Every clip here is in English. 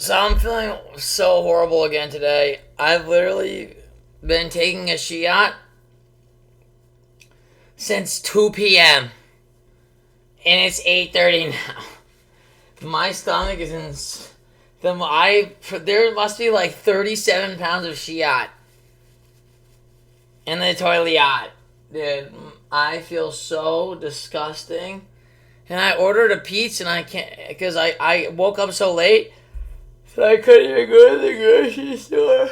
So I'm feeling so horrible again today. I've literally been taking a Shiat since 2 p.m. and it's 8:30 now. My stomach is in there must be like 37 pounds of Shiat in the toilet. Dude, I feel so disgusting. And I ordered a pizza and I can't, because I woke up so late that I couldn't even go to the grocery store.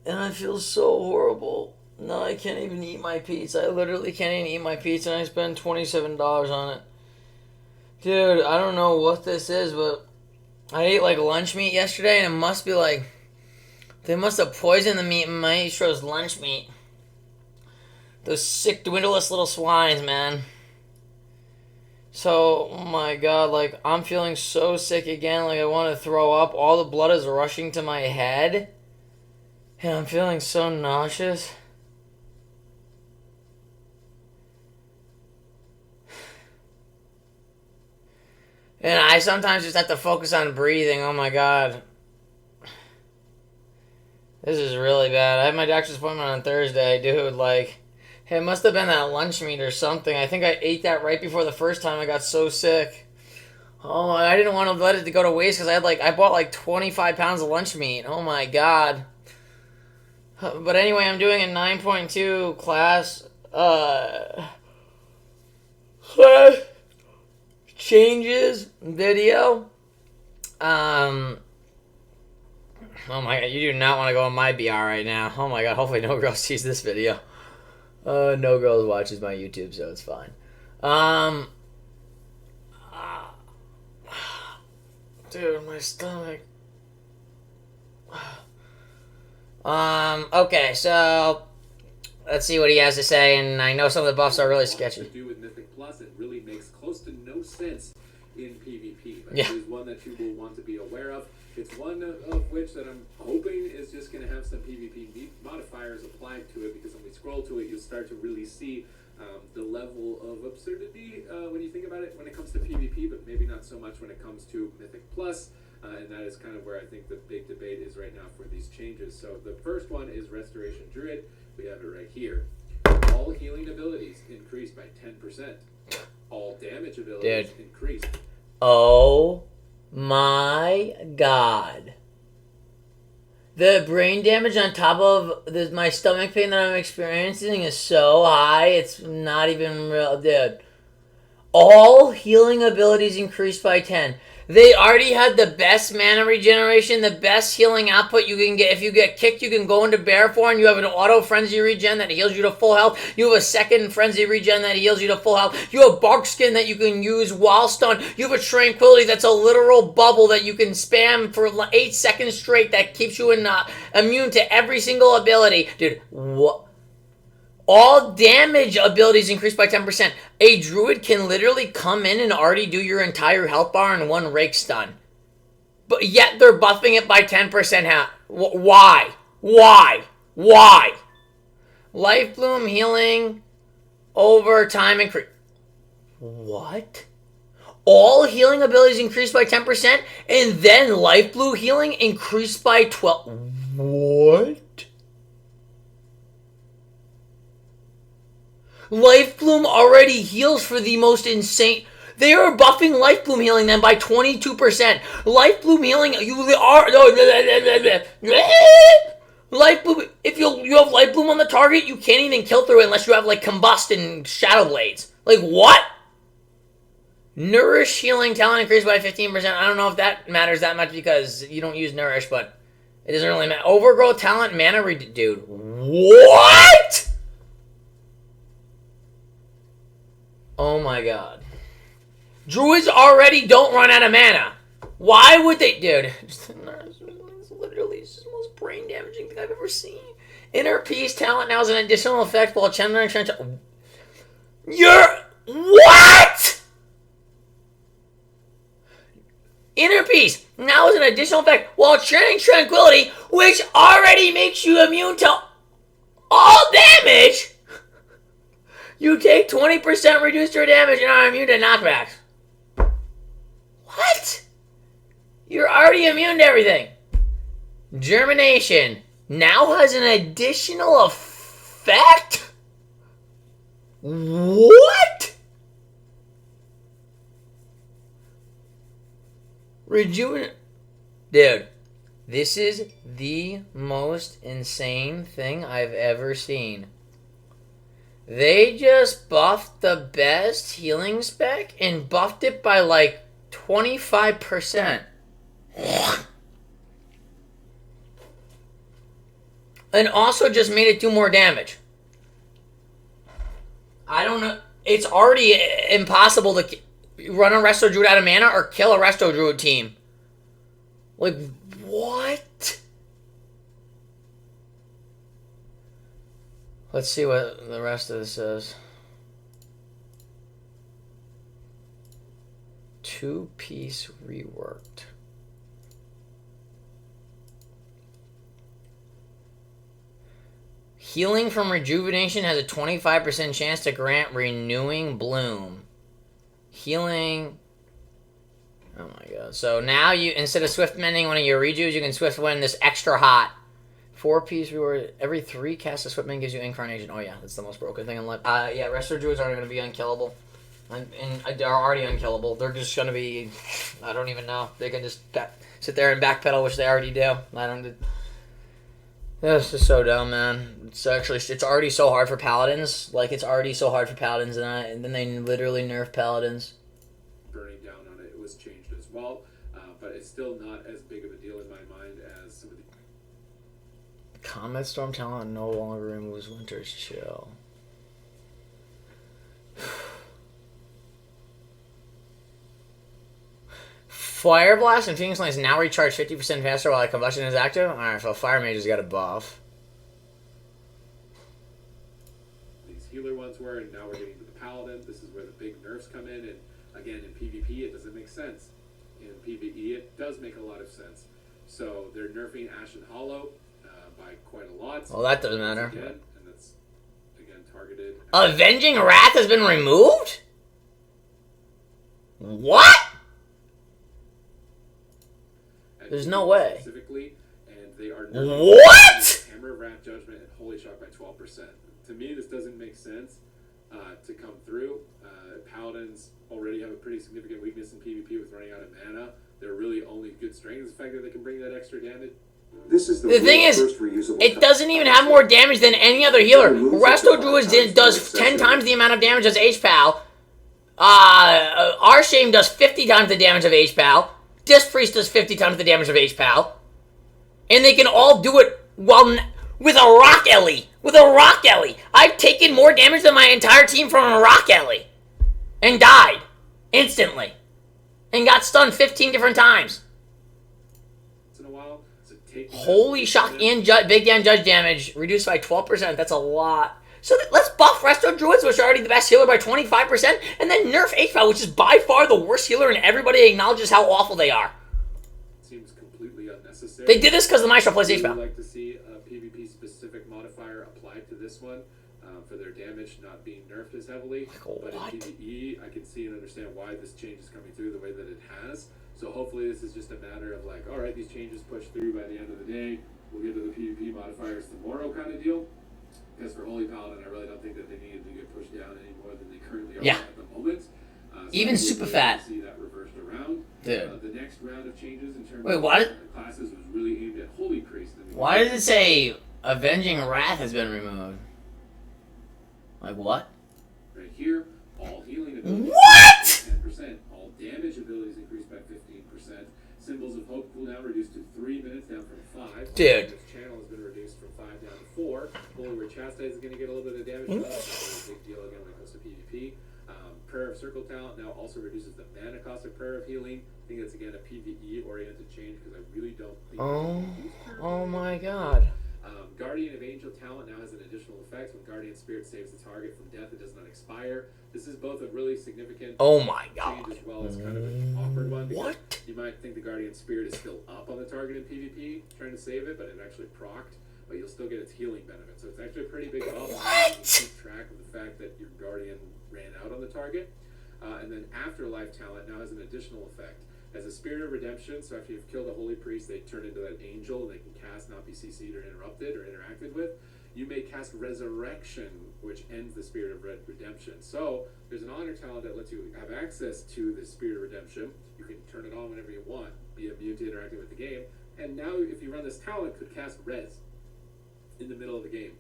And I feel so horrible. No, I can't even eat my pizza. I literally can't even eat my pizza and I spent $27 on it. Dude, I don't know what this is, but I ate like lunch meat yesterday and it must be like, they must have poisoned the meat in Maestro's lunch meat. Those sick, dwindleless little swines, man. So, oh my god, like, I'm feeling so sick again, like I want to throw up. All the blood is rushing to my head. And I'm feeling so nauseous. And I sometimes just have to focus on breathing. Oh my god. This is really bad. I have my doctor's appointment on Thursday, dude. Like, it must have been that lunch meat or something. I think I ate that right before the first time I got so sick. Oh, I didn't want to let it go to waste because I bought like 25 pounds of lunch meat. Oh my god. But anyway, I'm doing a 9.2 class changes video. Oh my god, you do not want to go on my BR right now. Oh my god, hopefully no girl sees this video. No girls watches my YouTube, so it's fine. Dude, my stomach. Okay, so let's see what he has to say, and I know some of the buffs are really sketchy. To do with Mythic Plus, it really makes close to no sense in PvP. But yeah. It is one that you will want to be aware of. It's one of which that I'm hoping is just going to have some PvP modifiers applied to it, because when we scroll to it, you'll start to really see the level of absurdity when you think about it when it comes to PvP, but maybe not so much when it comes to Mythic Plus. And that is kind of where I think the big debate is right now for these changes. So the first one is Restoration Druid. We have it right here. All healing abilities increased by 10%. All damage abilities increased. Oh my god. The brain damage on top of my stomach pain that I'm experiencing is so high, it's not even real, dude. All healing abilities increased by 10. They already had the best mana regeneration, the best healing output you can get. If you get kicked, you can go into bear form. You have an auto frenzy regen that heals you to full health. You have a second frenzy regen that heals you to full health. You have bark skin that you can use while stunned. You have a tranquility that's a literal bubble that you can spam for 8 seconds straight that keeps you immune to every single ability. Dude, what? All damage abilities increased by 10%. A druid can literally come in and already do your entire health bar in one rake stun. But yet they're buffing it by 10%. Why? Why? Why? Life Bloom healing over time increase. What? All healing abilities increased by 10%, and then Life Bloom healing increased by 12. What? Life Bloom already heals for the most insane. They are buffing Life Bloom healing then by 22%. Life Bloom healing, you are Life Bloom. If you have Life Bloom on the target, you can't even kill through it unless you have like Combust and Shadow Blades. Like what? Nourish healing talent increased by 15%. I don't know if that matters that much because you don't use Nourish, but it doesn't really matter. Overgrowth talent mana dude. What? Oh my god. Druids already don't run out of mana. Why would they? Dude, it's literally the most brain damaging thing I've ever seen. Inner Peace talent now is an additional effect while channeling Tranquility. You're. What? Inner Peace now is an additional effect while channeling Tranquility, which already makes you immune to all damage. You take 20% reduced your damage and are immune to knockbacks. What? You're already immune to everything. Germination now has an additional effect? What? Dude, this is the most insane thing I've ever seen. They just buffed the best healing spec and buffed it by like 25%. And also just made it do more damage. I don't know. It's already impossible to run a Resto Druid out of mana or kill a Resto Druid team. Like, what? Let's see what the rest of this says. 2-piece reworked. Healing from rejuvenation has a 25% chance to grant renewing bloom. Healing. Oh my god. So now you, instead of swift mending one of your rejuves, you can swift wind this extra hot. 4-piece reward. Every 3 cast of swift mend gives you incarnation. Oh yeah, that's the most broken thing in life. Yeah, Resto Druids aren't going to be unkillable. And they're already unkillable. They're just going to be, I don't even know. They can just sit there and backpedal, which they already do. This is so dumb, man. It's already so hard for Paladins. Like, it's already so hard for Paladins, and then they literally nerf Paladins. Burning down on it was changed as well, but it's still not as big of a deal in my mind as some of the... Combat Storm talent no longer removes Winter's Chill. Fire Blast and Phoenix Lance now recharge 50% faster while combustion is active. Alright, so Fire Mage has got a buff. These healer ones were, and now we're getting to the Paladin. This is where the big nerfs come in, and again, in PvP, it doesn't make sense. In PvE, it does make a lot of sense. So they're nerfing Ashen Hollow by quite a lot. Well, that doesn't matter. Again, and that's, again, targeted. Avenging Wrath has been removed? What? There's no way. Specifically, and they are what? Hammer of Wrath Judgment and Holy Shot by 12%. To me, this doesn't make sense to come through. Paladins already have a pretty significant weakness in PvP with running out of mana. Their really only good strength is the fact that they can bring that extra damage. This is the thing is, it doesn't even have more damage than any other healer. Resto Druid does 10 times the amount of damage as H-Pal. Arshame does 50 times the damage of H-Pal. Disc Priest does 50 times the damage of H-Pal. And they can all do it with a Rock Ellie. With a Rock Ellie. I've taken more damage than my entire team from a Rock Ellie. And died. Instantly. And got stunned 15 different times. In a while, so holy shock and big damn judge damage reduced by 12%. That's a lot. So let's buff Resto Druids, which are already the best healer, by 25%, and then nerf H-Pal, which is by far the worst healer, and everybody acknowledges how awful they are. Seems completely unnecessary. They did this because the Maestro plays H-Pal. I would like to see a PvP-specific modifier applied to this one for their damage not being nerfed as heavily. But in PvE, I can see and understand why this change is coming through the way that it has. So hopefully this is just a matter of like, all right, these changes push through by the end of the day. We'll get to the PvP modifiers tomorrow kind of deal. Because for Holy Paladin, I really don't think that they needed to get pushed down any more than they currently are at the moment. So even super fat. See that reversed around. Dude. The next round of changes in terms of classes was really aimed at Holy Priest. Why does it say Avenging Wrath has been removed? Like what? Right here, all healing abilities. What? 10%. All damage abilities increased by 15%. Symbols of Hope cooldown reduced to 3 minutes, down from 5. Dude. This channel has been reduced from 5 down to 4. Only where Chastise is going to get a little bit of damage. That's a big deal again when it comes to PvP. Prayer of Circle talent now also reduces the mana cost of Prayer of Healing. I think that's again a PvE-oriented change because I really don't think. Oh my god. Guardian of Angel talent now has an additional effect. When Guardian Spirit saves the target from death, it does not expire. This is both a really significant change as well as kind of an awkward one. What? You might think the Guardian Spirit is still up on the target in PvP, trying to save it, but it actually procced. But you'll still get its healing benefit. So it's actually a pretty big buff. What? You keep track of the fact that your Guardian ran out on the target. And then Afterlife talent now has an additional effect. As a Spirit of Redemption, so after you've killed a Holy Priest, they turn into that angel, and they can cast, not be CC'd or interrupted or interacted with. You may cast Resurrection, which ends the Spirit of Redemption. So there's an honor talent that lets you have access to the Spirit of Redemption. You can turn it on whenever you want, be immune to interacting with the game. And now, if you run this talent, could cast Res in the middle of the game.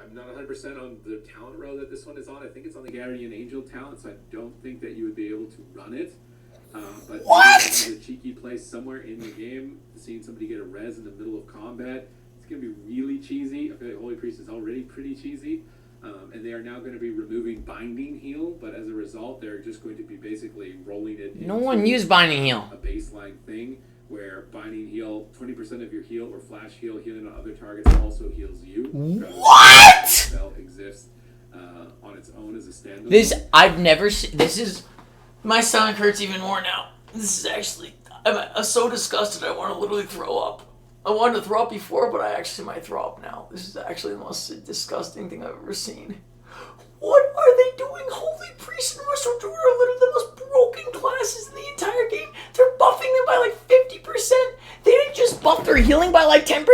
I'm not 100% on the talent row that this one is on. I think it's on the Guardian Angel talent, so I don't think that you would be able to run it. But What? there's a cheeky place somewhere in the game, seeing somebody get a res in the middle of combat. It's going to be really cheesy. I feel like Holy Priest is already pretty cheesy. And they are now going to be removing Binding Heal, but as a result, they're just going to be basically rolling it No into one used Binding Heal. a baseline thing where Binding Heal, 20% of your heal or flash heal, healing on other targets also heals you. What? Spell exists on its own as a standalone. This, I've never seen, this is, my stomach hurts even more now. This is actually, I'm so disgusted I want to literally throw up. I wanted to throw up before, but I actually might throw up now. This is actually the most disgusting thing I've ever seen. What are they doing? Holy Priest and Restorer are literally the most broken classes in the entire game. They're buffing them by like 50%. They didn't just buff their healing by like 10%.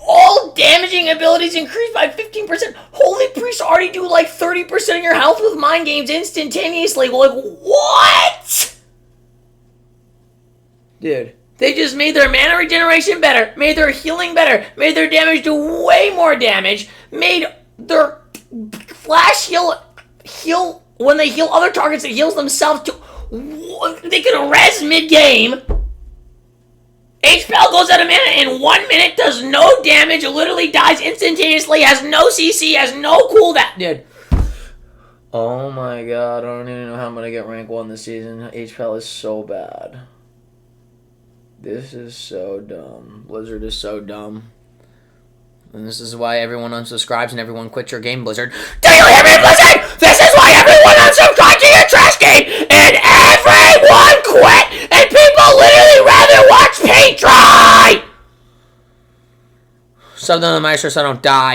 All damaging abilities increased by 15%. Holy Priests already do like 30% of your health with Mind Games instantaneously. Like, what? Dude. They just made their mana regeneration better, made their healing better, made their damage do way more damage, made their flash heal when they heal other targets, it heals themselves too. They can res mid-game. H-Spell goes out of mana in 1 minute, does no damage, literally dies instantaneously, has no CC, has no cooldown. Dude. Oh my god, I don't even know how I'm going to get rank 1 this season. H-Spell is so bad. This is so dumb. Blizzard is so dumb. And this is why everyone unsubscribes and everyone quits your game, Blizzard. Do you hear me, Blizzard? This is why everyone unsubscribes to your trash game and everyone quit and people literally rather watch paint dry! Sub down the Maestro so I don't die.